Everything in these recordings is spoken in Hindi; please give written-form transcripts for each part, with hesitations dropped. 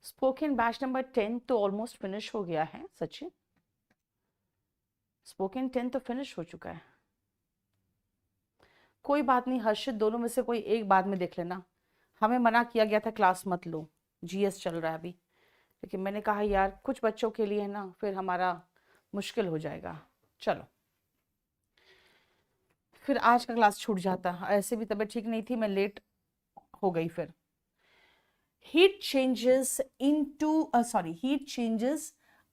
स्पोकन बैच नंबर 10 तो ऑलमोस्ट फिनिश हो गया है सचिन। स्पोकन 10 तो फिनिश हो चुका है। कोई बात नहीं हर्षित, दोनों में से कोई एक बाद में देख लेना। हमें मना किया गया था क्लास मत लो, जीएस चल रहा है अभी, लेकिन मैंने कहा यार कुछ बच्चों के लिए है ना, फिर हमारा मुश्किल हो जाएगा। चलो, फिर आज का क्लास छूट जाता। ऐसे भी तबीयत ठीक नहीं थी, मैं लेट हो गई। फिर heat changes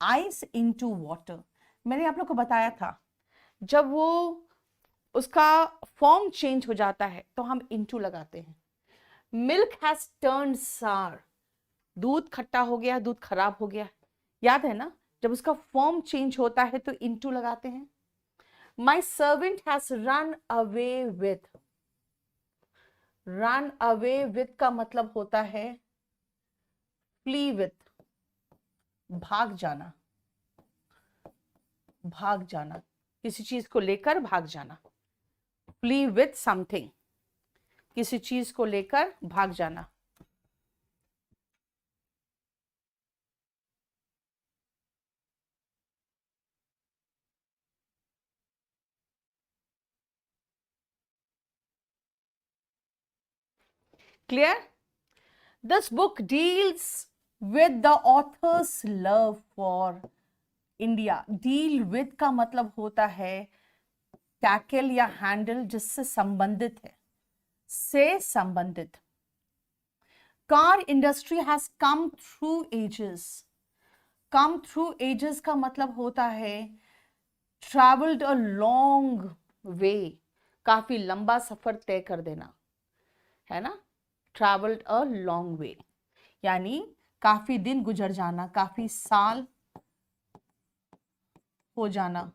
ice into water. मैंने आप लोग को बताया था, जब वो उसका फॉर्म चेंज हो जाता है तो हम इनटू लगाते हैं। मिल्क हैज टर्न्ड सार, दूध खट्टा हो गया, दूध खराब हो गया, याद है ना? जब उसका फॉर्म चेंज होता है तो इनटू लगाते हैं। My servant has run away with का मतलब होता है फ्ली विथ, भाग जाना, भाग जाना, किसी चीज को लेकर भाग जाना। फ्ली विथ समथिंग, किसी चीज को लेकर भाग जाना। Clear? This book deals with the author's love for India. Deal with का मतलब होता है टैकल या हैंडल, जिससे संबंधित है, से संबंधित। Car industry has come through ages. Come through ages का मतलब होता है ट्रैवल्ड अ लॉन्ग वे, काफी लंबा सफर तय कर देना, है ना? ट्रैवल्ड अ लॉन्ग वे यानी काफी दिन गुजर जाना, काफी साल हो जाना।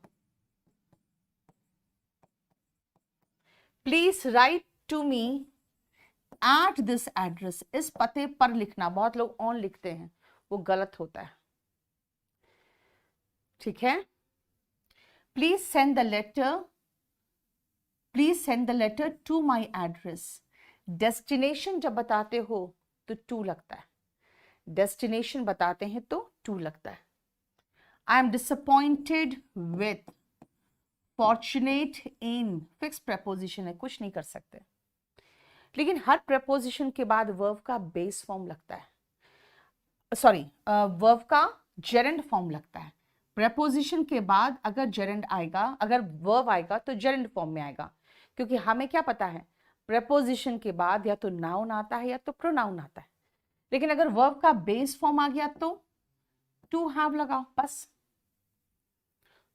Please write to me at this address. इस पते पर लिखना। बहुत लोग ऑन लिखते हैं, वो गलत होता है, ठीक है? Please send the letter, please send the letter to my address. Destination जब बताते हो तो टू लगता है, डेस्टिनेशन बताते हैं तो टू लगता है। I am disappointed with, fortunate in fix preposition है, कुछ नहीं कर सकते, लेकिन हर प्रेपोजिशन के बाद वर्ब का बेस फॉर्म लगता है, सॉरी वर्ब का जेरेंड फॉर्म लगता है। प्रेपोजिशन के बाद अगर जेरेंड आएगा, अगर वर्ब आएगा तो जेरेंड फॉर्म में आएगा, क्योंकि हमें क्या पता है, प्रेपोजिशन के बाद या तो नाउन आता है या तो प्रोनाउन आता है। लेकिन अगर वर्ब का बेस फॉर्म आ गया तो टू हैव लगाओ, बस।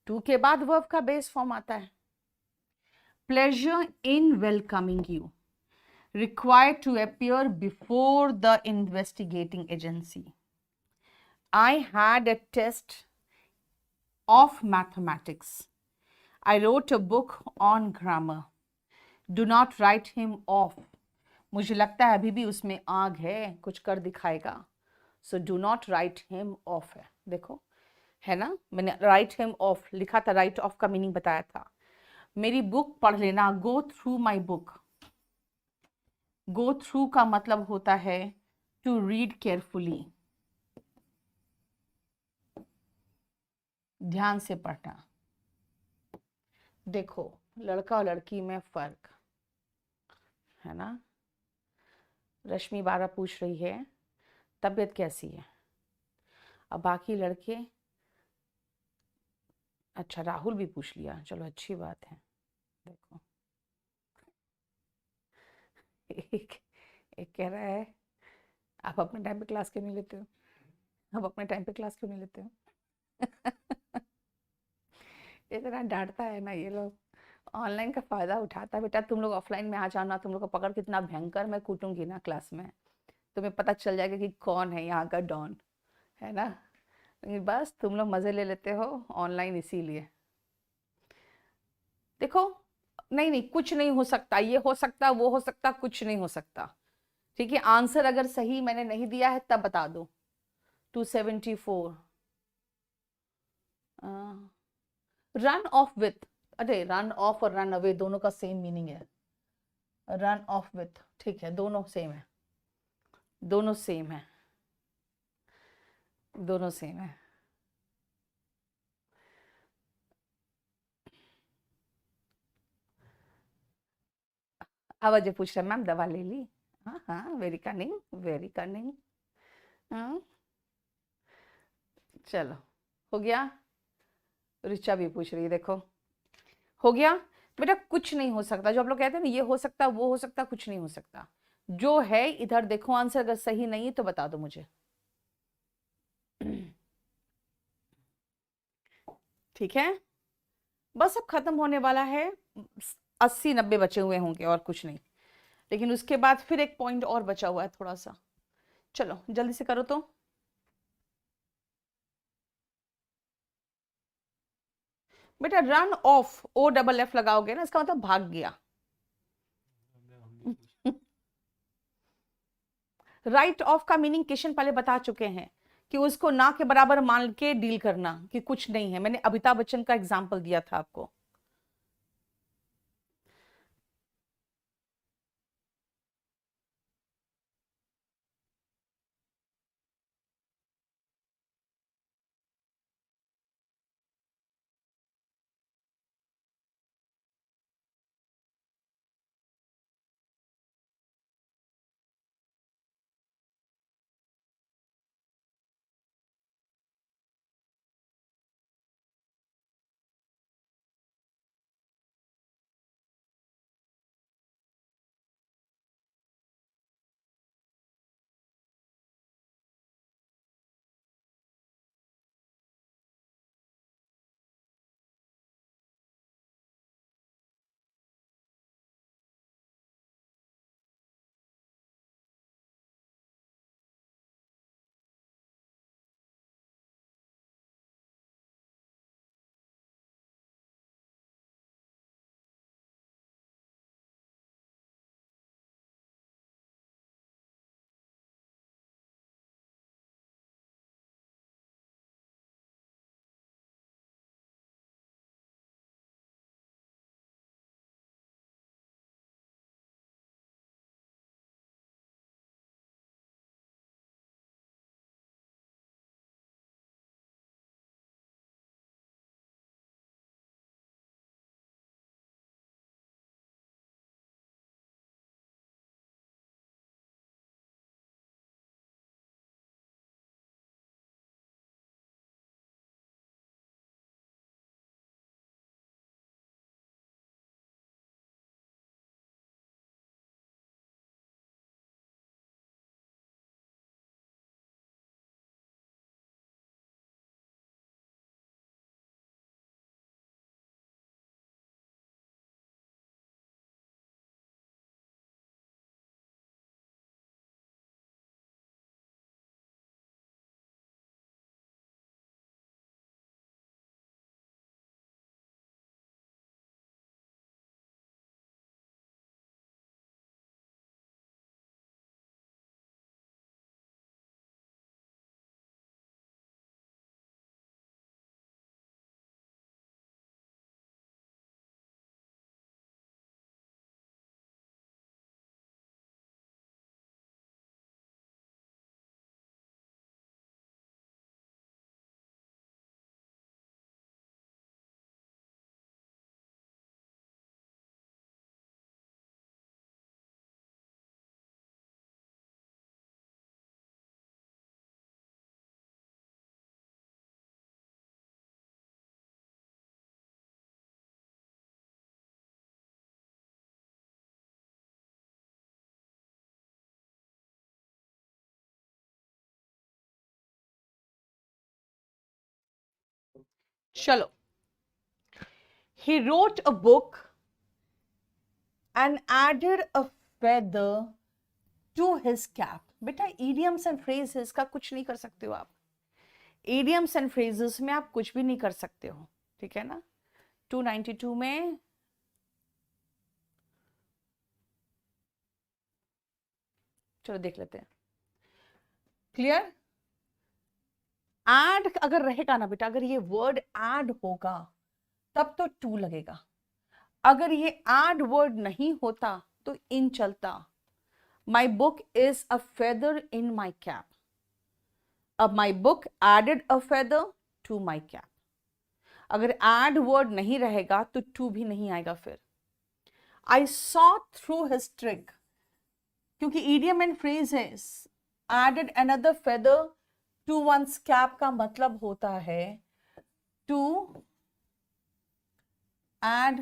टू के बाद वर्ब का बेस फॉर्म आता है। Pleasure in welcoming you, required to appear before the investigating agency. I had a test of mathematics. I wrote a book on grammar. Do not write him off. मुझे लगता है अभी भी उसमें आग है, कुछ कर दिखाएगा। So do not write him off है, देखो है ना, मैंने write him off लिखा था, write off का मीनिंग बताया था। मेरी बुक पढ़ लेना, go through my book। Go through का मतलब होता है टू रीड केयरफुली, ध्यान से पढ़ना। देखो लड़का और लड़की में फर्क है ना। रश्मि बारा पूछ रही है तबीयत कैसी है। अब बाकी लड़के, अच्छा राहुल भी पूछ लिया, चलो अच्छी बात है। देखो एक एक कह रहा है आप अपने टाइम पे क्लास क्यों नहीं लेते हो, आप अपने टाइम पे क्लास क्यों नहीं लेते हो। इतना डांटता है ना ये लोग, ऑनलाइन का फायदा उठाता है। बेटा तुम लोग ऑफलाइन में आ जाना, तुम लोग को पकड़ कितना भयंकर मैं कूटूंगी ना क्लास में, तुम्हें पता चल जाएगा कि कौन है यहाँ का डॉन, है ना? लेकिन बस तुम लोग मजे ले लेते हो ऑनलाइन, इसीलिए। देखो नहीं नहीं, कुछ नहीं हो सकता, ये हो सकता वो हो सकता, कुछ नहीं हो सकता, ठीक है? आंसर अगर सही मैंने नहीं दिया है तब बता दो। 274 रन ऑफ विथ, अरे रन ऑफ और रन अवे दोनों का सेम मीनिंग है। रन ऑफ विथ, ठीक है, दोनों सेम है, दोनों सेम है। दोनों सेम है। अब अजय पूछ रहा मैम दवा ले ली? हाँ हाँ, वेरी कनिंग, वेरी कनिंग। हाँ चलो, हो गया। ऋचा भी पूछ रही है, देखो हो गया। बेटा कुछ नहीं हो सकता, जो आप लोग कहते हैं ना ये हो सकता वो हो सकता, कुछ नहीं हो सकता। जो है इधर देखो आंसर, अगर सही नहीं है तो बता दो मुझे। ठीक है, बस अब खत्म होने वाला है। 80-90 बचे हुए होंगे और कुछ नहीं, लेकिन उसके बाद फिर एक पॉइंट और बचा हुआ है थोड़ा सा। चलो जल्दी से करो तो। बेटा run off, O double F लगाओगे ना, इसका मतलब भाग गया। राइट ऑफ का मीनिंग किशन पहले बता चुके हैं, कि उसको ना के बराबर मान के डील करना कि कुछ नहीं है। मैंने अमिताभ बच्चन का एग्जाम्पल दिया था आपको। चलो, he wrote a book and added a feather to his cap। बेटा idioms and phrases का कुछ नहीं कर सकते हो आप। idioms and phrases में आप कुछ भी नहीं कर सकते हो, ठीक है ना। 292 में चलो देख लेते हैं। क्लियर? ऐड अगर रहेगा ना बेटा, अगर ये वर्ड ऐड होगा तब तो टू लगेगा। अगर ये ऐड वर्ड नहीं होता तो इन चलता। My book is a feather in my cap. अब my book added a feather to my cap, अगर एड वर्ड नहीं रहेगा तो टू भी नहीं आएगा फिर। I saw through his trick, क्योंकि इडियम एंड फ्रेज है, added another feather to one's cap का मतलब होता है टू एड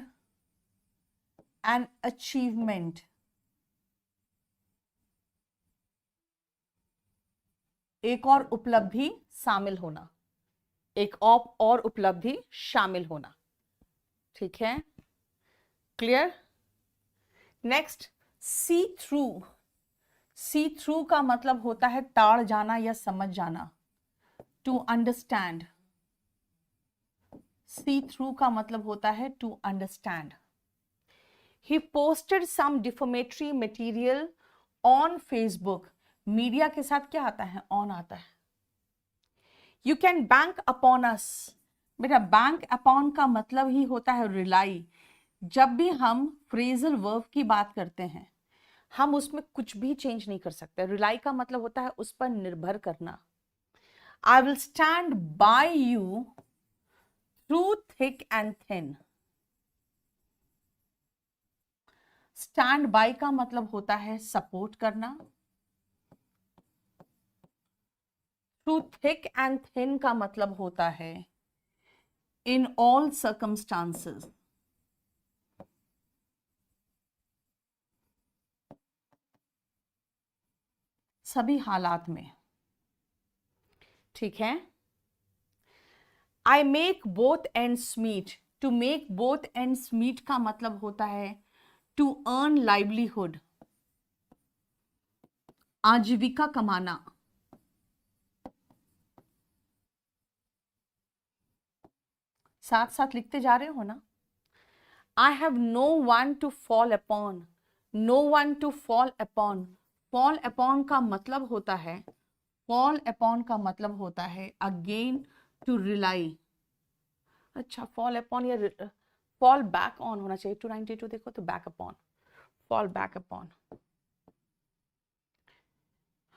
एन अचीवमेंट, एक और उपलब्धि शामिल होना, एक और उपलब्धि शामिल होना। ठीक है, क्लियर। नेक्स्ट, सी थ्रू। सी थ्रू का मतलब होता है ताड़ जाना या समझ जाना, टू अंडरस्टैंड। सी थ्रू का मतलब होता है to understand. He posted some defamatory material on Facebook, media के साथ क्या आता है, ऑन आता है। You can bank upon us, बेटा बैंक अपॉन का मतलब ही होता है रिलाई। जब भी हम फ्रेजल वर्ब की बात करते हैं हम उसमें कुछ भी चेंज नहीं कर सकते। रिलाई का मतलब होता है उस पर निर्भर करना। I will stand by you through thick and thin. Stand by का मतलब होता है सपोर्ट करना। थ्रू थिक एंड थिन का मतलब होता है इन ऑल सर्कमस्टांसेस, सभी हालात में। ठीक है। I make both ends meet, to make both ends meet का मतलब होता है टू अर्न लाइवलीहुड, आजीविका कमाना। साथ साथ लिखते जा रहे हो ना। I have no one to fall upon, no one to fall upon. Fall upon का मतलब होता है, फॉल अपॉन का मतलब होता है अगेन टू रिलाई। अच्छा, फॉल अपॉन या फॉल बैक ऑन होना चाहिए। 292 देखो तो back upon, fall back upon,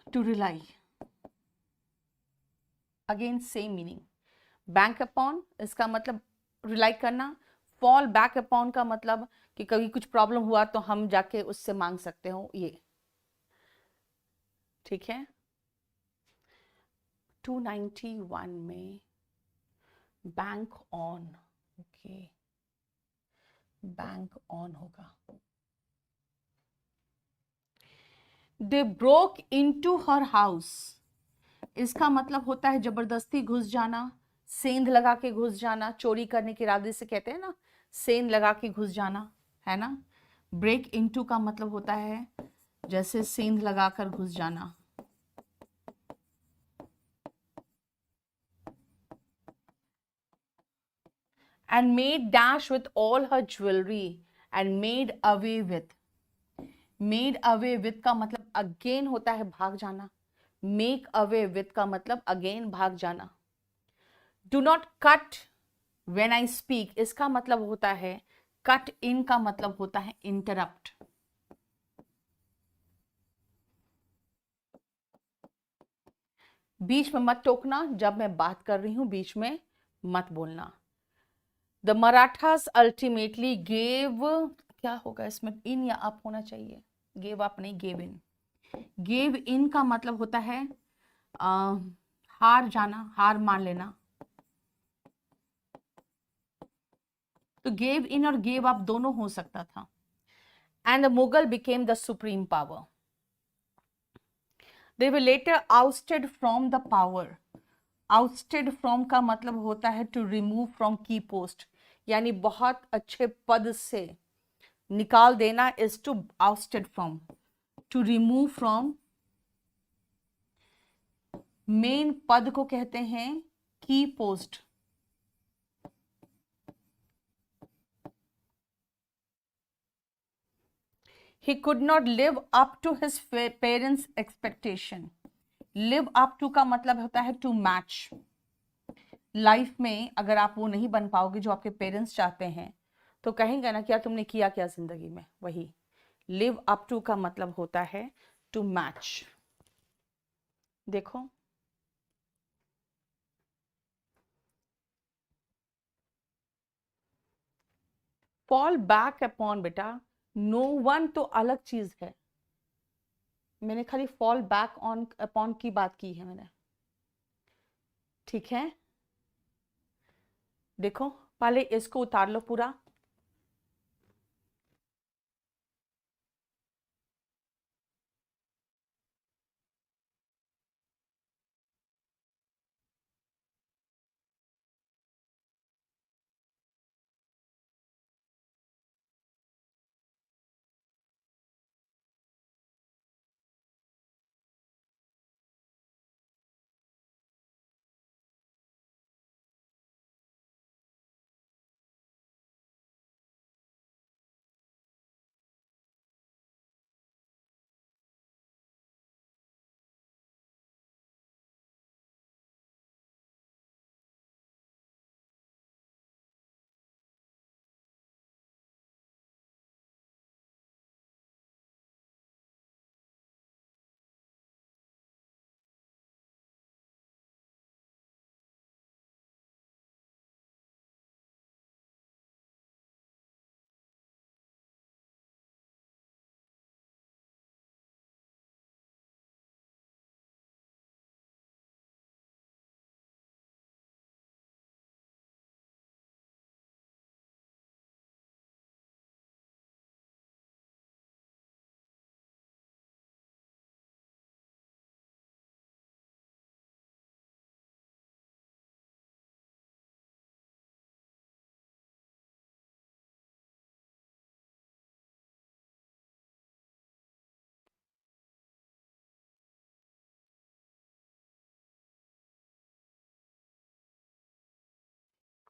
to rely, again same meaning. Bank upon इसका मतलब रिलाई करना, फॉल बैक अपॉन का मतलब कि कभी कुछ प्रॉब्लम हुआ तो हम जाके उससे मांग सकते हो ये। ठीक है। 291 में bank on, okay, bank on होगा। They broke into her house, इसका मतलब होता है जबरदस्ती घुस जाना, सेंध लगा के घुस जाना, चोरी करने के इरादे से कहते हैं ना, सेंध लगा के घुस जाना, है ना। ब्रेक इनटू का मतलब होता है जैसे सेंध लगाकर घुस जाना। And made dash with all her jewellery and made away with, made away with का मतलब अगेन होता है भाग जाना, मेक अवे विथ का मतलब अगेन भाग जाना। Do not cut when I speak, इसका मतलब होता है कट इन का मतलब होता है इंटरप्ट। बीच में मत टोकना, जब मैं बात कर रही हूं बीच में मत बोलना। द मराठास अल्टीमेटली गेव, क्या होगा इसमें, इन या अप होना चाहिए, गेव अप नहीं, गेव इन। गेव इन का मतलब होता है हार जाना, हार मान लेना। तो गेव इन और गेव अप दोनों हो सकता था। And the Mughal became the supreme power, they were later ousted from the power. Ousted from का मतलब होता है टू रिमूव फ्रॉम की पोस्ट, यानी बहुत अच्छे पद से निकाल देना is to ousted from, to remove from. Main पद को कहते हैं की post. He could not live up to his parents' expectation. Live up to का मतलब होता है to match. लाइफ में अगर आप वो नहीं बन पाओगे जो आपके पेरेंट्स चाहते हैं तो कहेंगे ना क्या तुमने किया क्या जिंदगी में, वही लिव अप टू का मतलब होता है टू मैच। देखो फॉल बैक अपॉन बेटा, नो वन तो अलग चीज है, मैंने खाली फॉल बैक ऑन अपॉन की बात की है मैंने, ठीक है। देखो पहले इसको उतार लो पूरा,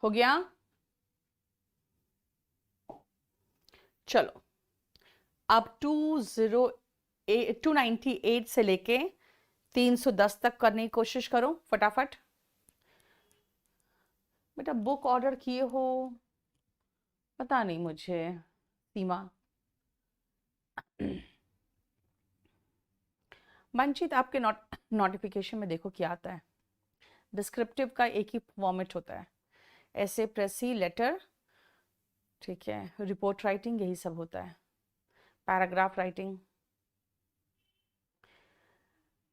हो गया। चलो अब 298 से लेके 310 तक करने की कोशिश करो फटाफट। बेटा बुक ऑर्डर किए हो, पता नहीं मुझे सीमा। मंचित आपके नोटिफिकेशन में देखो क्या आता है, डिस्क्रिप्टिव का एक ही फॉर्मेट होता है, ऐसे प्रेसी लेटर, ठीक है, रिपोर्ट राइटिंग, यही सब होता है, पैराग्राफ राइटिंग।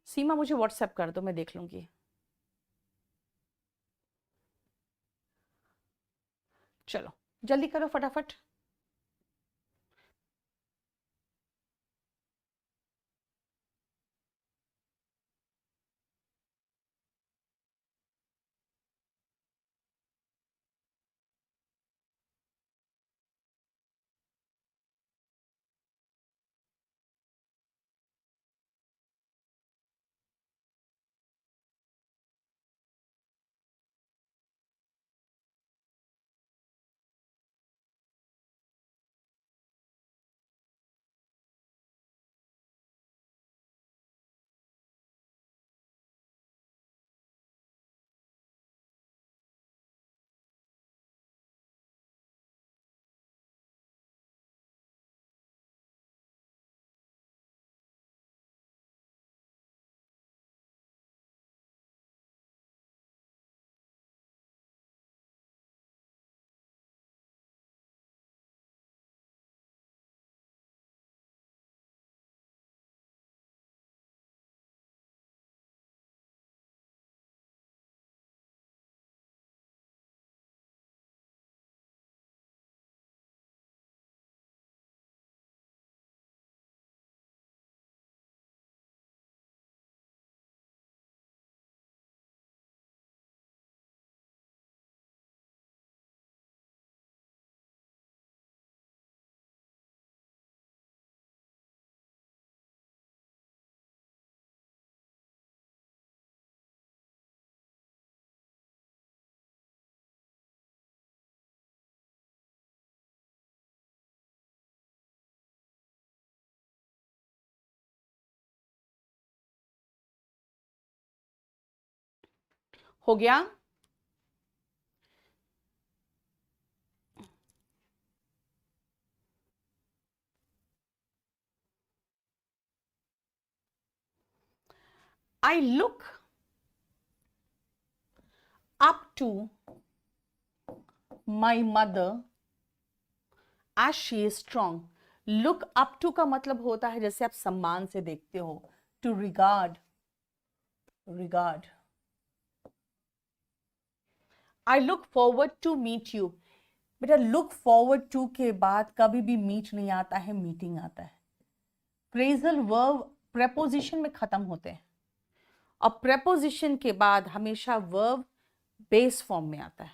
सीमा मुझे व्हाट्सएप कर दो, मैं देख लूंगी। चलो जल्दी करो फटाफट। हो गया। I look up to my mother as she is strong. Look up to का मतलब होता है जैसे आप सम्मान से देखते हो, to regard. I look forward to meet you. बेटा look forward to के बाद कभी भी meet नहीं आता है, meeting आता है. Phrasal verb preposition में खत्म होते हैं और preposition के बाद हमेशा verb base form में आता है.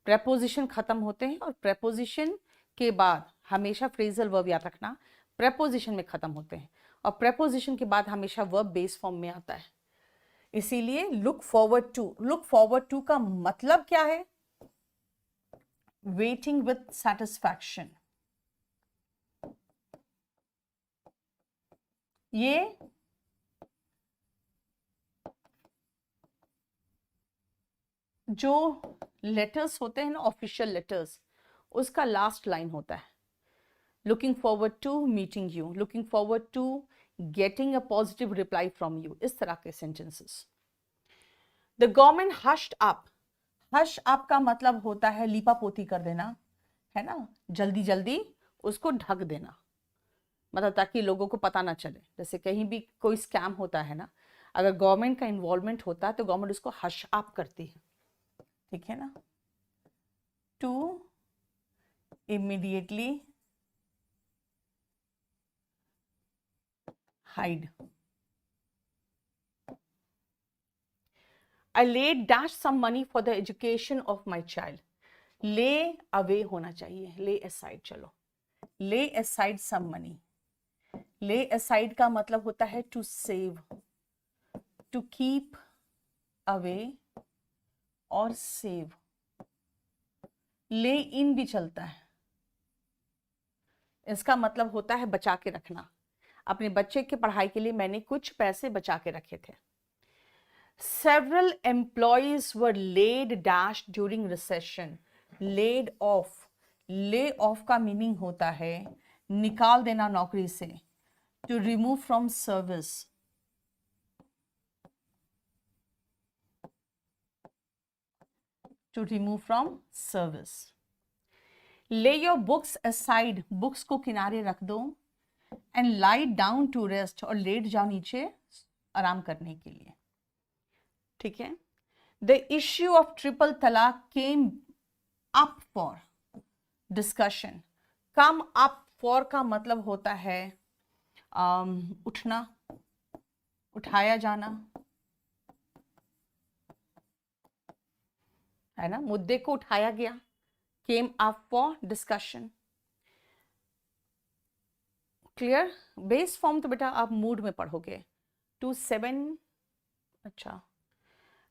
Preposition खत्म होते हैं और preposition के बाद हमेशा phrasal verb याद रखना, preposition में खत्म होते हैं और preposition के बाद हमेशा verb base form में आता है. इसीलिए look forward to का मतलब क्या है? Waiting with satisfaction. ये जो लेटर्स होते हैं ना, ऑफिशियल लेटर्स, उसका लास्ट लाइन होता है looking forward to meeting you, looking forward to getting a positive reply from you, इस तरह के sentences. The government hushed up. Hush up का मतलब होता है लीपा पोती कर देना, है ना, जल्दी जल्दी उसको ढक देना, मतलब ताकि लोगों को पता ना चले. जैसे कहीं भी कोई स्कैम होता है ना, अगर गवर्नमेंट का इन्वॉल्वमेंट होता है तो गवर्नमेंट उसको हश अप करती है, ठीक है ना. To immediately hide. I laid dash some money for the education of my child. Lay away होना चाहिए, lay aside. चलो, lay aside some money. Lay aside का मतलब होता है to save, to keep away और save. lay in भी चलता है, इसका मतलब होता है बचा के रखना. अपने बच्चे की पढ़ाई के लिए मैंने कुछ पैसे बचा के रखे थे. Several employees were laid dash during recession. Laid off. Lay off का मीनिंग होता है निकाल देना नौकरी से. To remove from service. To remove from service. Lay your books aside. Books को किनारे रख दो. And lie down to rest. और लेट जाओ नीचे आराम करने के लिए, ठीक है. द इश्यू ऑफ ट्रिपल तलाक came up for discussion. Come up for का मतलब होता है उठना, उठाया जाना, है ना, मुद्दे को उठाया गया. Came up for discussion. Clear. Base form तो बेटा आप मूड में पढ़ोगे. 2 7. अच्छा,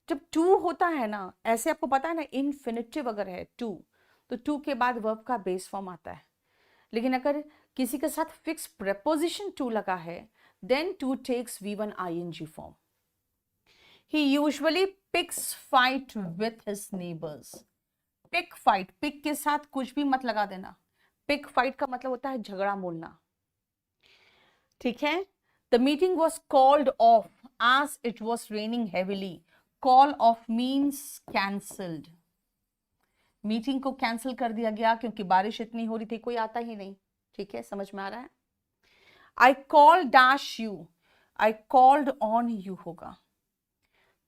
जब टू होता है ना, ऐसे आपको पता है ना, इन्फिनिटिव अगर है टू तो टू के बाद वर्ब का बेस फॉर्म आता है. लेकिन अगर किसी के साथ फिक्स प्रेपोजिशन टू लगा है then to takes V1 ing form. He usually picks fight with his neighbours. Pick fight, pick के साथ कुछ भी मत लगा देना. पिक फाइट का मतलब होता है झगड़ा मोलना, ठीक है. The meeting was called off as it was raining heavily. Call off means cancelled. Meeting को कैंसिल कर दिया गया क्योंकि बारिश इतनी हो रही थी, कोई आता ही नहीं, ठीक है, समझ में आ रहा है. I called dash you. I called on you होगा.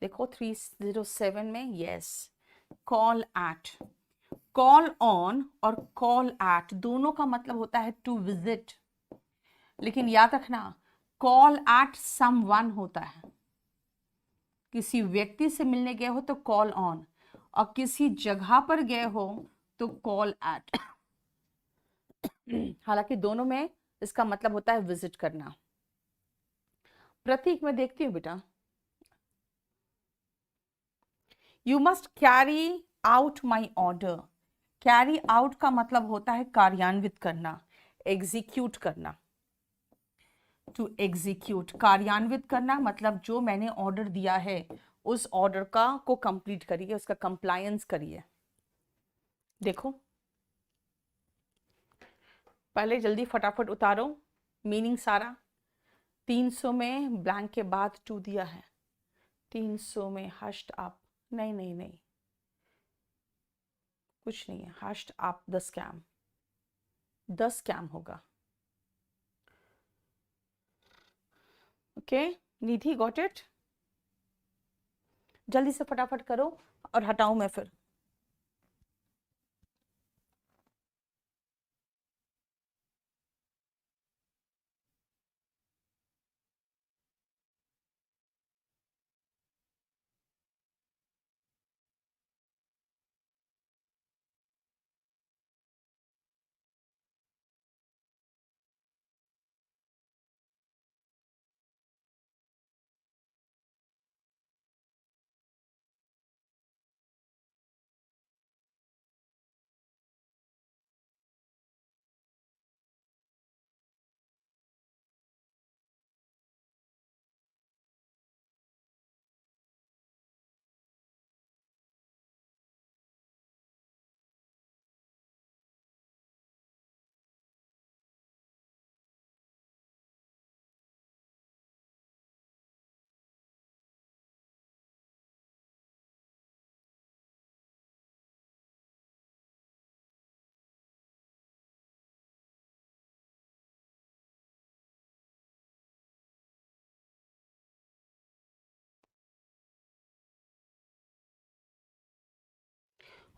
देखो 307 में yes. Call at. Call on और call at दोनों का मतलब होता है to visit. लेकिन याद रखना call at someone होता है. किसी व्यक्ति से मिलने गए हो तो कॉल ऑन, और किसी जगह पर गए हो तो कॉल एट. हालांकि दोनों में इसका मतलब होता है विजिट करना. प्रतीक में देखती हूँ बेटा. You must carry out my order. Carry out का मतलब होता है कार्यान्वित करना, एग्जीक्यूट करना. टू एग्जीक्यूट, कार्यान्वित करना मतलब जो मैंने ऑर्डर दिया है उस ऑर्डर का को कंप्लीट करिए, उसका कंप्लायंस करिए. देखो पहले जल्दी फटाफट उतारो मीनिंग सारा. 300 में ब्लैंक के बाद टू दिया है. 300 में हश्ड अप, नहीं नहीं नहीं कुछ नहीं है. Hushed up the scam, 10 scam होगा। Okay Nidhi, got it? जल्दी से फटाफट करो और हटाऊं मैं फिर।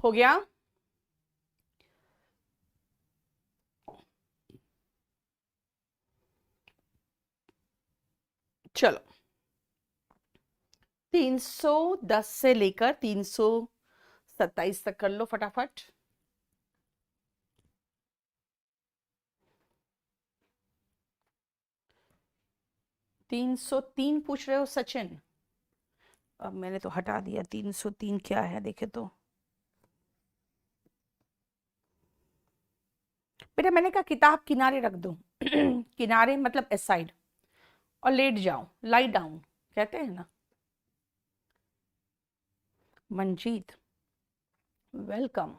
हो गया? चलो 310 से लेकर 327 तक कर लो फटाफट। 303 पूछ रहे हो सचिन? अब मैंने तो हटा दिया। 303 क्या है देखे तो। बेटा मैंने कहा किताब किनारे रख दो किनारे मतलब इस साइड, और लेट जाओ, लाई डाउन कहते हैं ना। Manjeet welcome.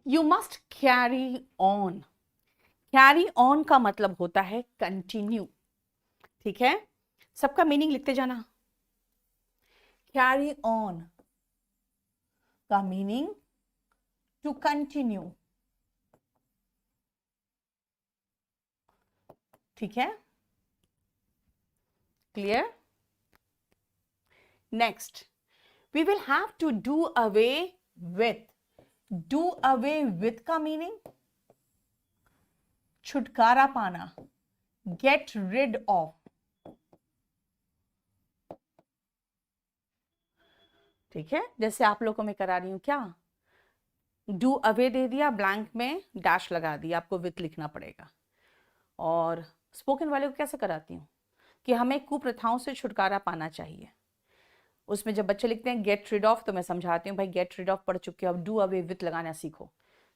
You must carry on. Carry on का मतलब होता है कंटिन्यू। ठीक है, सबका मीनिंग लिखते जाना। कैरी ऑन का मीनिंग टू कंटिन्यू। ठीक है, clear? Next we will have to do away with. Do away with का मीनिंग छुटकारा पाना, गेट रिड ऑफ। ठीक है, जैसे आप लोगों को मैं करा रही हूं क्या, डू अवे दे दिया, ब्लैंक में डैश लगा दिया, आपको विथ लिखना पड़ेगा। और स्पोकन वाले को कैसे कराती हूँ कि हमें कुप्रथाओं से छुटकारा पाना चाहिए, उसमें जब बच्चे लिखते हैं गेट रिड ऑफ, तो मैं समझाती हूँ भाई गेट रिड ऑफ पढ़ चुके हो, अब डू अवे विथ लगाना सीखो।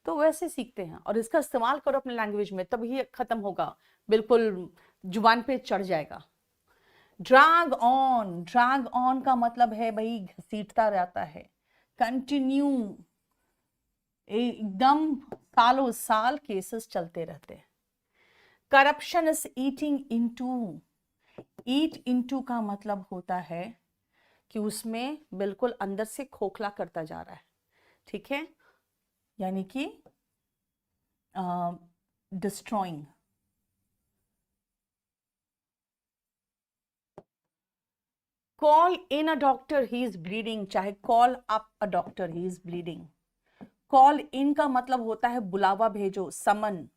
तो वैसे सीखते हैं, और इसका इस्तेमाल करो अपने लैंग्वेज में, तभी खत्म होगा, बिल्कुल जुबान पे चढ़ जाएगा। ड्रैग ऑन का मतलब है भाई घसीटता रहता है, कंटिन्यू, एकदम सालों साल केसेस चलते रहते हैं। Corruption is eating into, eat into का मतलब होता है कि उसमें बिल्कुल अंदर से खोखला करता जा रहा है, ठीक है, यानी कि destroying. Call in a doctor, he is bleeding, चाहे call up a doctor, he is bleeding. Call in का मतलब होता है बुलावा भेजो, समन,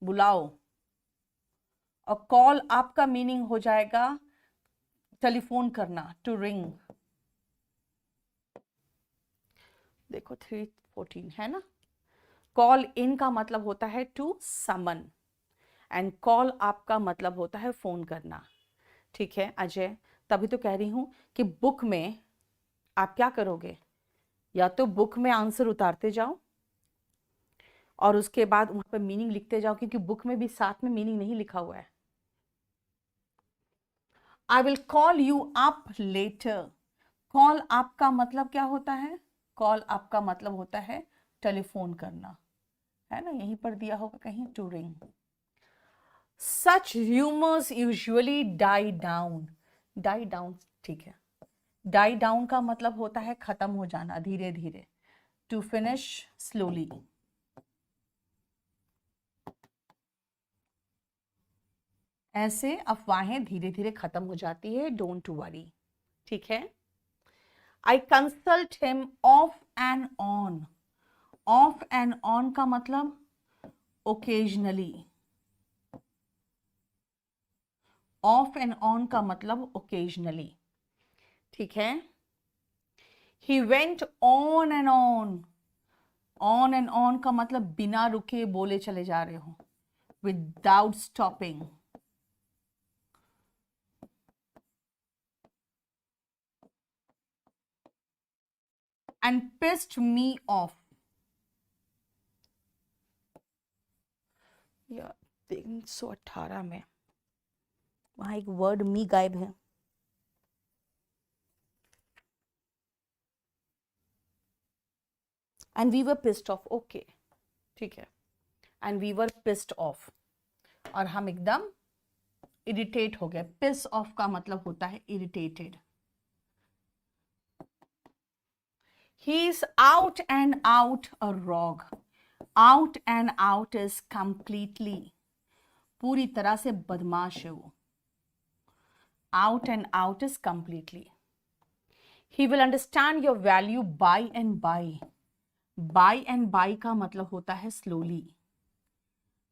बुलाओ। और कॉल अप का मीनिंग हो जाएगा टेलीफोन करना, टू रिंग। देखो 3:14 है ना। कॉल इन का मतलब होता है to summon, and call up का मतलब होता है फोन करना, ठीक है अजय। तभी तो कह रही हूं कि बुक में आप क्या करोगे, या तो बुक में आंसर उतारते जाओ और उसके बाद वहां पर मीनिंग लिखते जाओ, क्योंकि बुक में भी साथ में मीनिंग नहीं लिखा हुआ है। I will call you up later, call up का मतलब क्या होता है, कॉल अप का मतलब होता है टेलीफोन करना, है ना, यहीं पर दिया होगा कहीं, to ring. Such rumours usually die down, die down, ठीक है। डाई डाउन का मतलब होता है खत्म हो जाना धीरे धीरे, टू फिनिश स्लोली। ऐसे अफवाहें धीरे धीरे खत्म हो जाती है, डोंट वरी, ठीक है। I consult him of and on, of and on का मतलब ओकेजनली, ऑफ एंड ऑन का मतलब ओकेजनली, ठीक है। He went on and on and on का मतलब बिना रुके बोले चले जा रहे हो, without stopping. And pissed me off, यार 318 में वहां एक वर्ड मी गायब है। And we were pissed off, okay, ठीक है। And we were pissed off, और हम एकदम इरिटेट हो गए। पिस ऑफ का मतलब होता है irritated. He is out and out a rogue, out and out is completely, पूरी तरह से बदमाश है वो, out and out is completely. He will understand your value by and by, by and by का मतलब होता है स्लोली,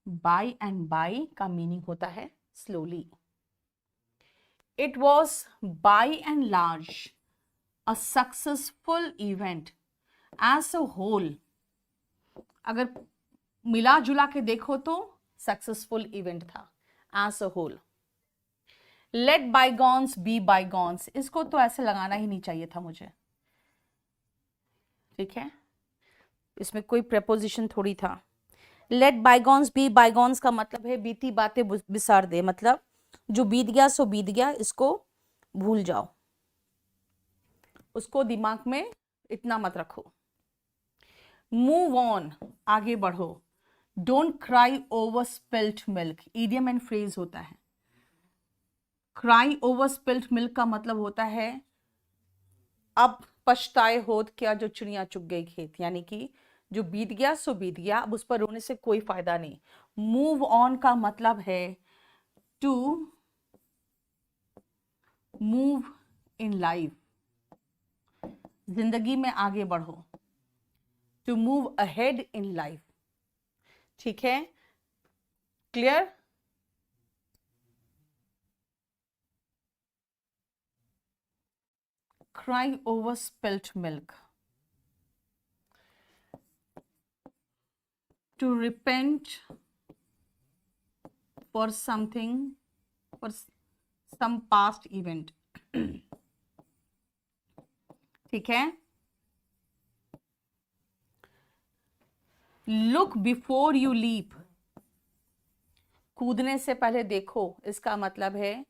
बाय एंड बाय का मीनिंग होता है slowly. It was by and large a successful event as a whole, अगर मिला जुला के देखो तो सक्सेसफुल इवेंट था as a whole. Let bygones be bygones, इसको तो ऐसे लगाना ही नहीं चाहिए था मुझे, ठीक है, इसमें कोई प्रेपोजिशन थोड़ी था। लेट बाईगॉन्स बी बाईगॉन्स का मतलब है बीती बातें बिसार दे, मतलब जो बीत गया सो बीत गया, इसको भूल जाओ, उसको दिमाग में इतना मत रखो। मूव ऑन, आगे बढ़ो। Don't cry over spilt milk, idiom and phrase होता है। क्राई ओवर स्पिल्ट मिल्क का मतलब होता है अब पछताए होत क्या जो चिड़िया चुग गई खेत, यानी कि जो बीत गया सो बीत गया, अब उस पर रोने से कोई फायदा नहीं। मूव ऑन का मतलब है टू मूव इन लाइफ, जिंदगी में आगे बढ़ो, to move ahead in life, ठीक है, clear. Cry over spilt milk, to repent for something, for some past event, ठीक है। लुक बिफोर यू लीप, कूदने से पहले देखो, इसका मतलब है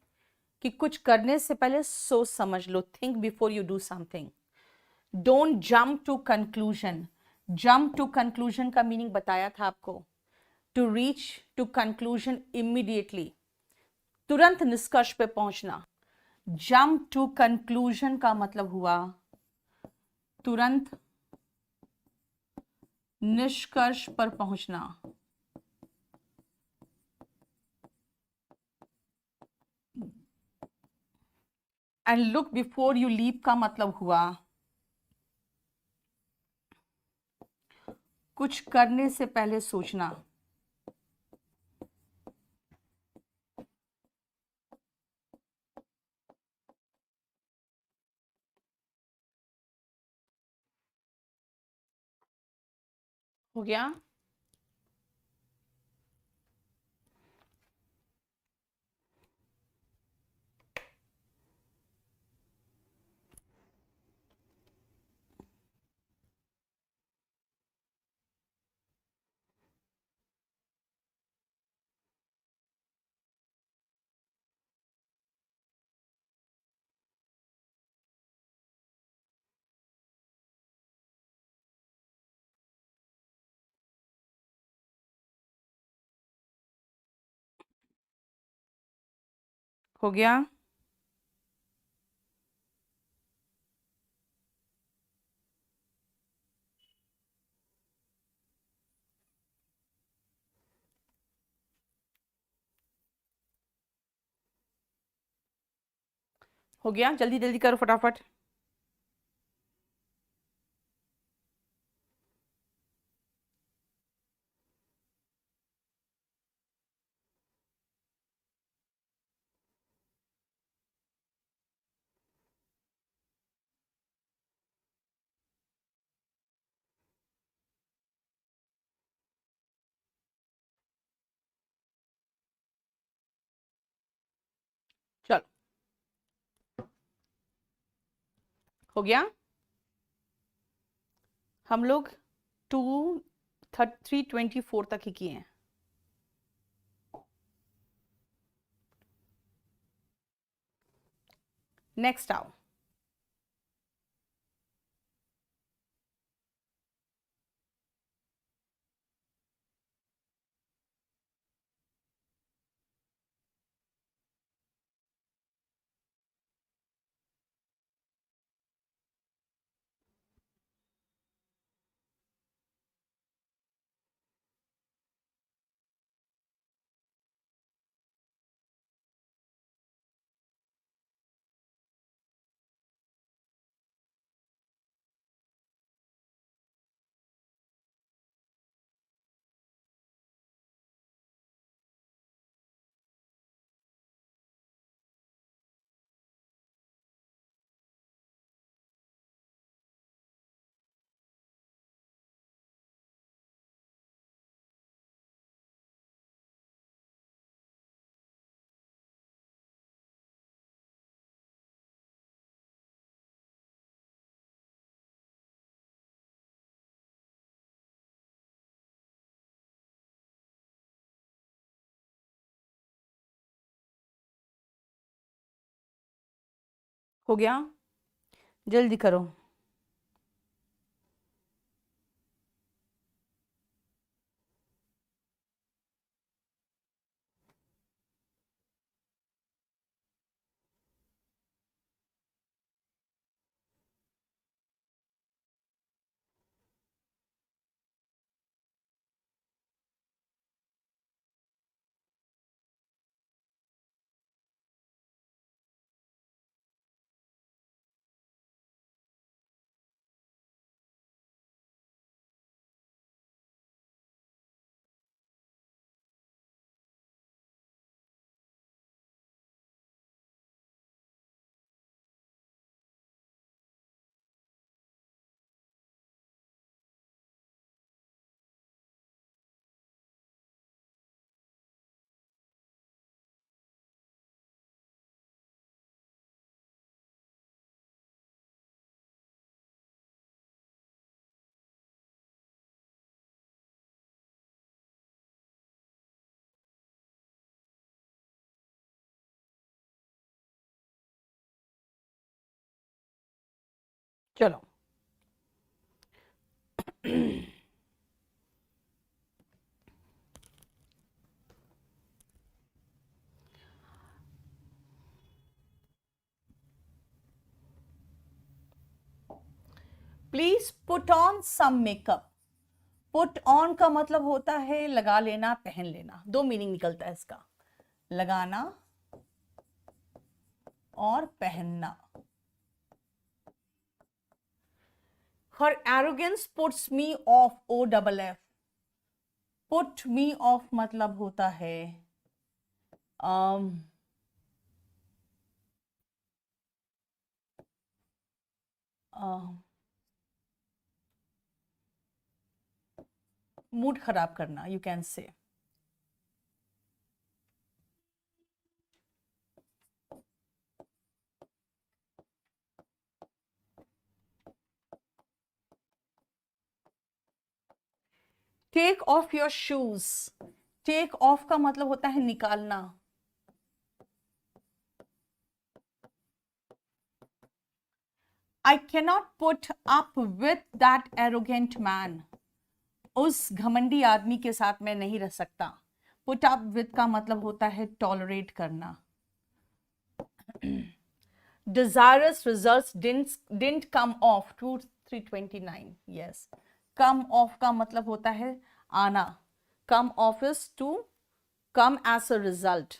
कि कुछ करने से पहले सोच समझ लो, think before you do something. Don't jump to conclusion, jump to conclusion का मीनिंग बताया था आपको, to reach to conclusion immediately, तुरंत निष्कर्ष पे पहुंचना। जंप टू कंक्लूजन का मतलब हुआ तुरंत निष्कर्ष पर पहुंचना। And look before you leap का मतलब हुआ कुछ करने से पहले सोचना। हो गया? हो गया? हो गया? जल्दी जल्दी करो फटाफट। चलो, हो गया? हम लोग 324 तक ही किए हैं। नेक्स्ट आओ। हो गया? जल्दी करो। चलो please put on some makeup. Put on का मतलब होता है लगा लेना, पहन लेना। दो मीनिंग निकलता है इसका, लगाना और पहनना। Her arrogance puts me off, O double F। put me off मतलब होता है मूड खराब करना, you can say. Take off your shoes. Take off का मतलब होता है निकालना। I cannot put up with that arrogant man। उस घमंडी आदमी के साथ मैं नहीं रह सकता। Put up with का मतलब होता है टॉलरेट करना। Desirous results didn't come off 329। yes। come off का मतलब होता है आना। come off is to come as a result।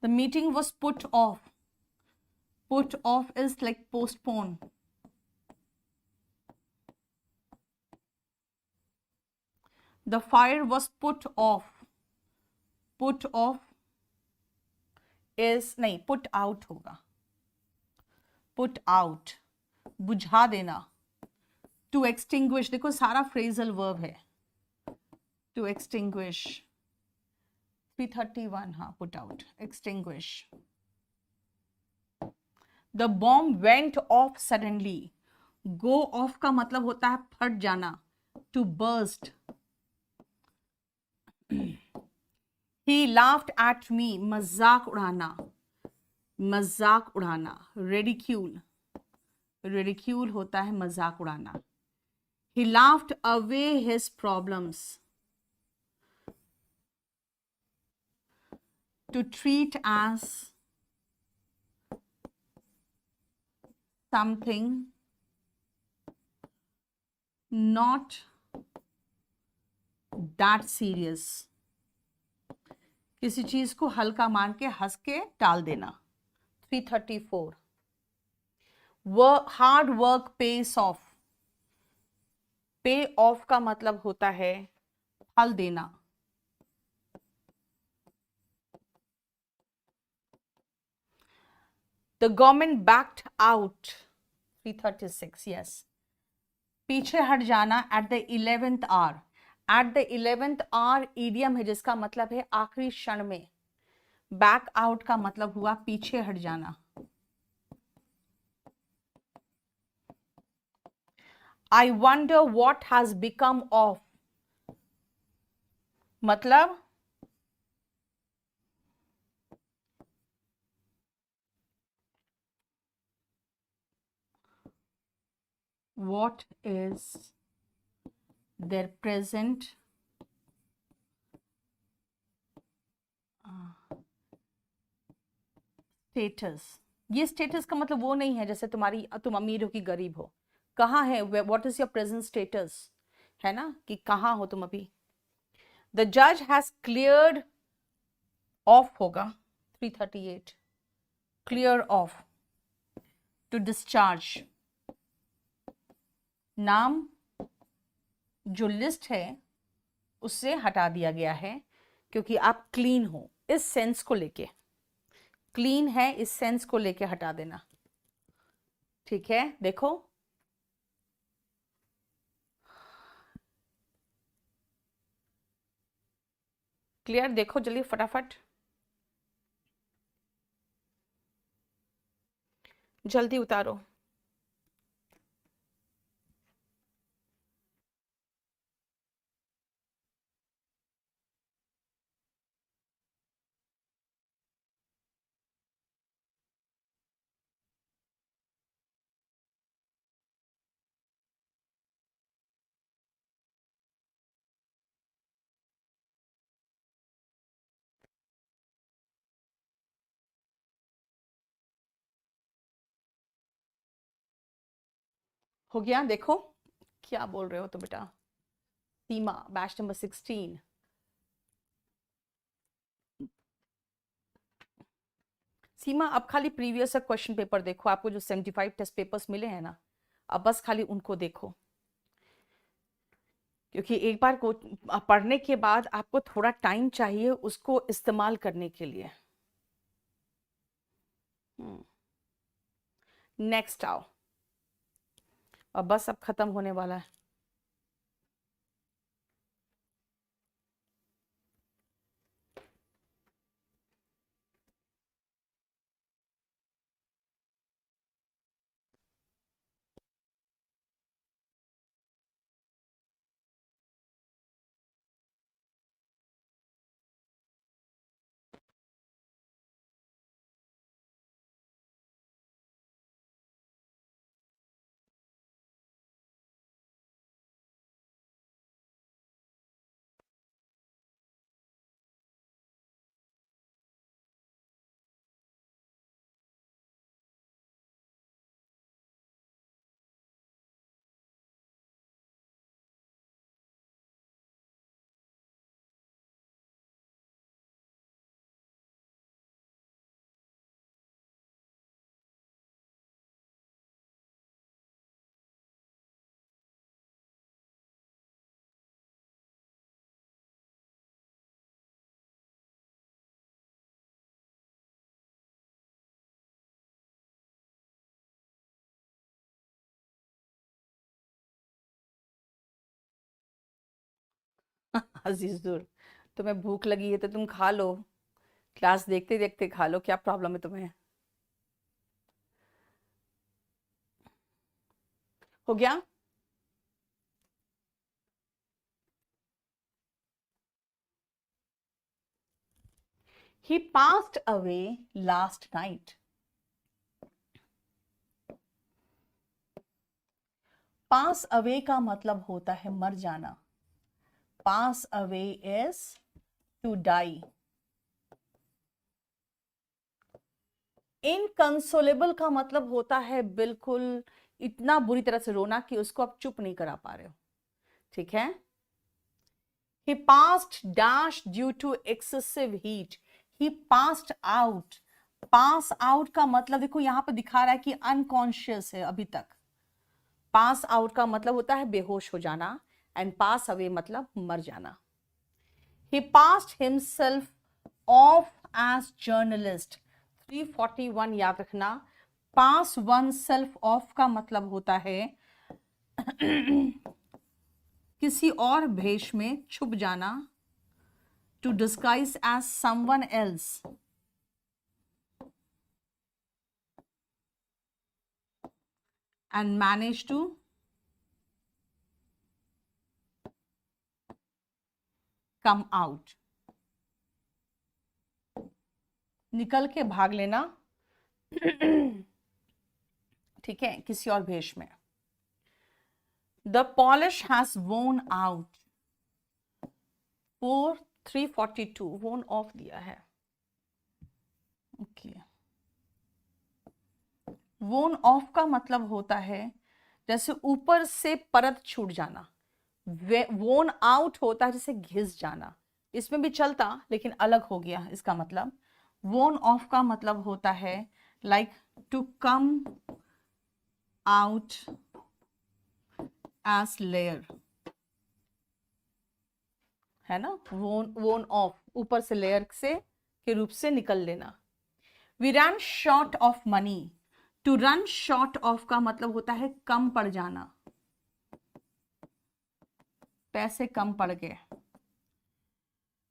The meeting was put off। put off is like postpone। The fire was put off। put off is नहीं, put out होगा। put out बुझा देना। to extinguish, देखो सारा phrasal verb है। to extinguish 331, हाँ put out, extinguish। The bomb went off suddenly। go off का मतलब होता है फट जाना, to burst। He laughed at me, मजाक उड़ाना। मजाक उड़ाना, ridicule। ridicule होता है मजाक उड़ाना। He laughed away his problems। to treat as something not that serious। किसी चीज को हल्का मान के हंस के टाल देना। 334 हार्ड वर्क पेस ऑफ। पे ऑफ का मतलब होता है फल देना। The government backed out 336 yes। पीछे हट जाना at the 11th hour। at the 11th hour idiom है जिसका मतलब है आखिरी क्षण में। back out का मतलब हुआ पीछे हट जाना। I wonder what has become of मतलब what is their present status. ये स्टेटस का मतलब वो नहीं है जैसे तुम अमीर हो कि गरीब हो। कहाँ है, what is your present status, है ना, कि कहाँ हो तुम अभी। द जज हैज क्लियर्ड ऑफ होगा 338 क्लियर ऑफ। टू डिस्चार्ज नाम जो लिस्ट है उससे हटा दिया गया है क्योंकि आप क्लीन हो, इस सेंस को लेके। क्लीन है इस सेंस को लेके हटा देना। ठीक है, देखो क्लियर, देखो जल्दी फटाफट, जल्दी उतारो। हो गया? देखो क्या बोल रहे हो तो बेटा। सीमा, बैच नंबर 16। सीमा, अब खाली प्रीवियस क्वेश्चन पेपर देखो, आपको जो 75 टेस्ट पेपर्स मिले हैं ना, अब बस खाली उनको देखो, क्योंकि एक बार को पढ़ने के बाद आपको थोड़ा टाइम चाहिए उसको इस्तेमाल करने के लिए। नेक्स्ट आओ, अब बस अब खत्म होने वाला है। अजीजुर, तुम्हें भूख लगी है तो तुम खा लो, क्लास देखते देखते खा लो, क्या प्रॉब्लम है तुम्हें? हो गया? He passed away last night. Pass away का मतलब होता है मर जाना। Pass away is to die. Inconsolable का मतलब होता है बिल्कुल इतना बुरी तरह से रोना कि उसको आप चुप नहीं करा पा रहे हो। ठीक है? He passed dash due to excessive heat. He passed out. Pass out का मतलब देखो यहां पर दिखा रहा है कि अनकॉन्शियस है अभी तक। पास आउट का मतलब होता है बेहोश हो जाना, एंड पास अवे मतलब मर जाना। He passed himself off as journalist. 341 याद रखना। पास वन सेल्फ ऑफ का मतलब होता है किसी और भेष में छुप जाना। To disguise as someone else. And manage to come out. निकल के भाग लेना ठीक है, किसी और भेष में। The polish has worn out. 342 worn off दिया है। ओके, worn off का मतलब होता है जैसे ऊपर से परत छूट जाना। worn out होता है जैसे घिस जाना। इसमें भी चलता लेकिन अलग हो गया इसका मतलब। worn off का मतलब होता है like to come out as layer, है ना? worn off, ऊपर से लेयर से के रूप से निकल लेना। We ran short of money. To run short of का मतलब होता है कम पड़ जाना, पैसे कम पड़ गए।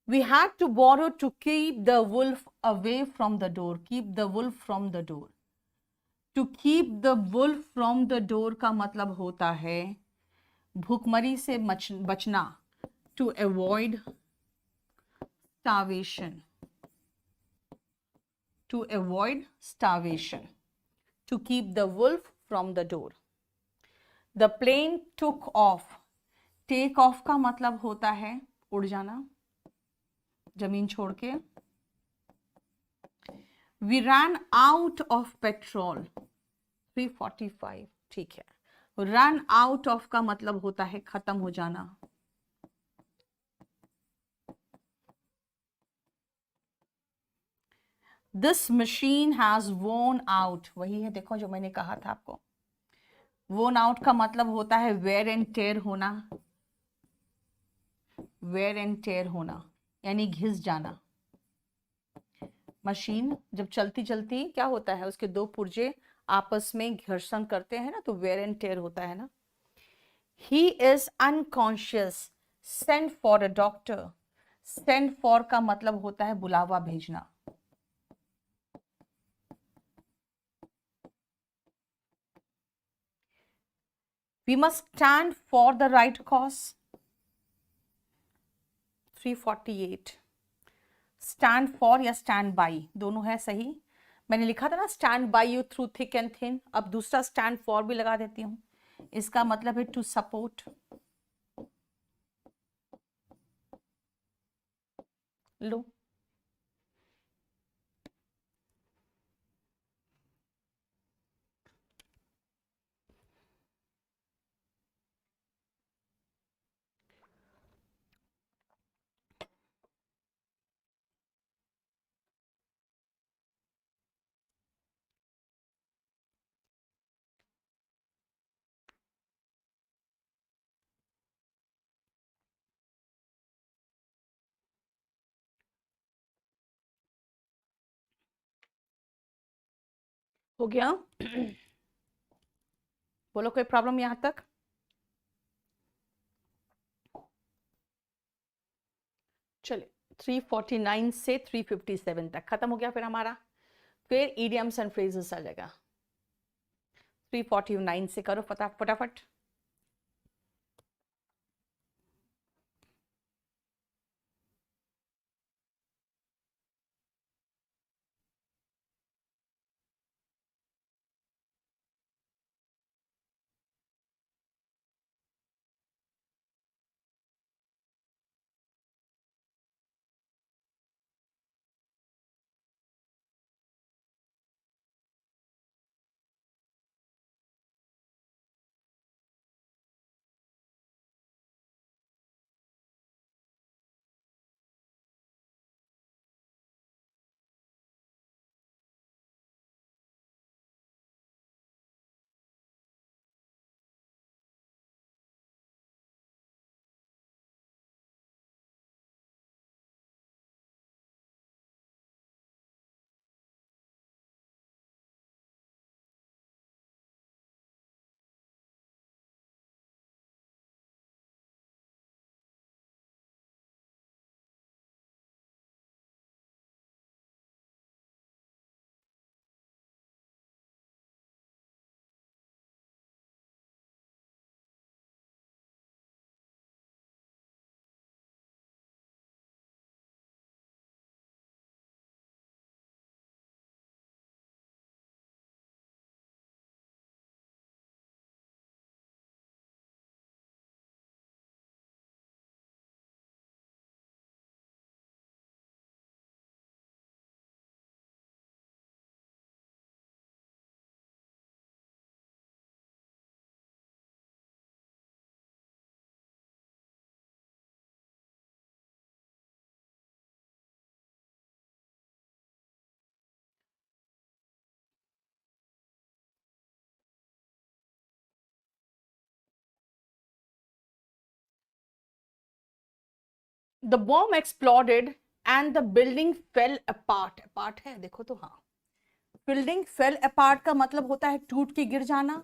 We had to borrow to keep the wolf away from the door. Keep the wolf from the door. To keep the wolf from the door का मतलब होता है भूखमरी से बचना। To avoid starvation. To avoid starvation. To keep the wolf from the door. The plane took off. Take off का मतलब होता है उड़ जाना, जमीन छोड़ के। We ran out of petrol. 345, ठीक है। रन आउट ऑफ का मतलब होता है खत्म हो जाना। दिस मशीन हैज वोन आउट, वही है देखो जो मैंने कहा था आपको। वोन आउट का मतलब होता है वेयर एंड टेयर होना, वेयर एंड टेयर होना यानी घिस जाना। मशीन जब चलती चलती क्या होता है, उसके दो पुर्जे आपस में घर्षण करते हैं ना, तो वेयर एंड टेयर होता है ना। He is unconscious, send for a doctor. Send for का मतलब होता है बुलावा भेजना। We must stand for the right cause. 348। Stand for या स्टैंड बाई दोनों है सही। मैंने लिखा था ना stand by you through thick and thin, अब दूसरा स्टैंड फॉर भी लगा देती हूँ। इसका मतलब है टू सपोर्ट। लो, हो गया। बोलो कोई प्रॉब्लम यहां तक? चलिए 349 से 357 तक खत्म हो गया फिर हमारा। फिर इडियम्स एंड फ्रेजेस आ जाएगा। 349 से करो फटाफट। The bomb exploded and the building fail apart. Apart है देखो तो, हाँ। बिल्डिंग फेल अपार्ट का मतलब होता है टूट के गिर जाना,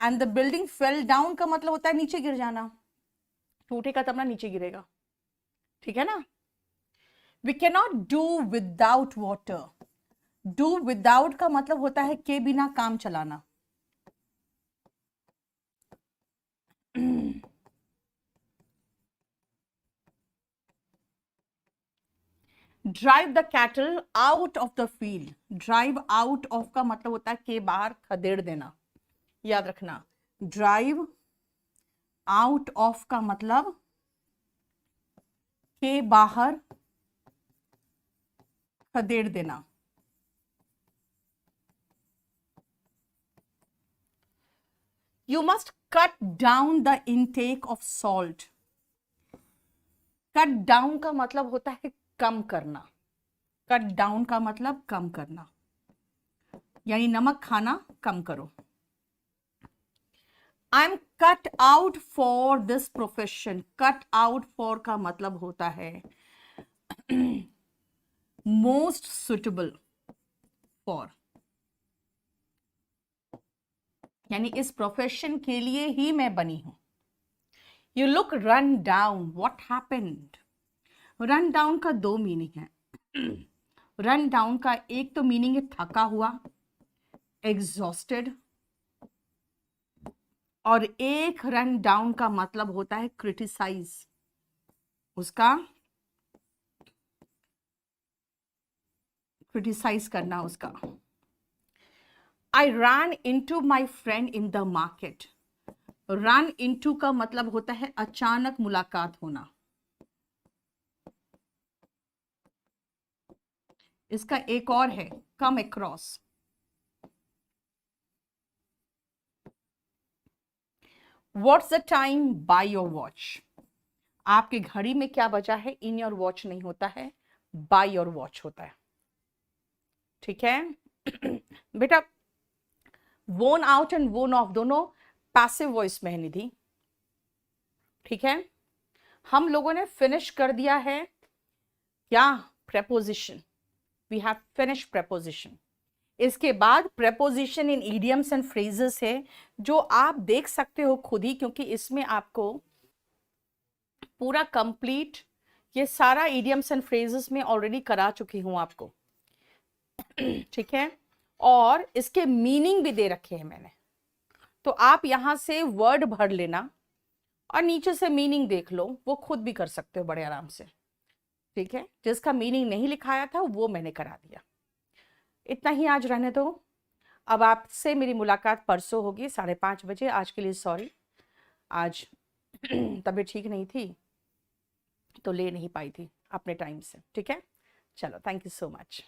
and the building fell down का मतलब होता है नीचे गिर जाना। टूटेगा तब ना नीचे गिरेगा, ठीक है ना। We can not do without water. Do without का मतलब होता है के बिना काम चलाना। Drive the cattle out of the field. Drive out of का मतलब होता है के बाहर खदेड़ देना, याद रखना। ड्राइव आउट ऑफ का मतलब के बाहर खदेड़ देना। You must cut down the intake of salt. Cut down का मतलब होता है कम करना। कट डाउन का मतलब कम करना, यानी नमक खाना कम करो। I am cut out for this profession. Cut out for का मतलब होता है मोस्ट सुटेबल फॉर, यानी इस प्रोफेशन के लिए ही मैं बनी हूं। You look run down, what happened. Run down का दो मीनिंग है। रन डाउन का एक तो मीनिंग है थका हुआ, एग्जॉस्टेड, और एक रन डाउन का मतलब होता है क्रिटिसाइज, उसका क्रिटिसाइज करना उसका। I run into my friend in the market. Run into का मतलब होता है अचानक मुलाकात होना। इसका एक और है come across. What's the time by your watch. आपके घड़ी में क्या बजा है, इन योर वॉच नहीं होता है, बाय योर वॉच होता है। ठीक है बेटा, वोन आउट एंड वोन ऑफ दोनों पैसिव वॉइस में है निधि। ठीक है, हम लोगों ने फिनिश कर दिया है क्या, preposition. We have finish preposition. इसके बाद preposition in idioms and phrases है, जो आप देख सकते हो खुद ही, क्योंकि इसमें आपको पूरा कंप्लीट ये सारा इडियम्स एंड फ्रेजेस में ऑलरेडी करा चुकी हूं आपको। ठीक है, और इसके मीनिंग भी दे रखे हैं मैंने, तो आप यहां से वर्ड भर लेना और नीचे से मीनिंग देख लो, वो खुद भी कर सकते हो बड़े आराम से। ठीक है, जिसका मीनिंग नहीं लिखाया था वो मैंने करा दिया। इतना ही आज रहने दो। अब आपसे मेरी मुलाकात परसों होगी 5:30 बजे। आज के लिए सॉरी, आज तबीयत ठीक नहीं थी तो ले नहीं पाई थी अपने टाइम से। ठीक है, चलो, थैंक यू सो मच।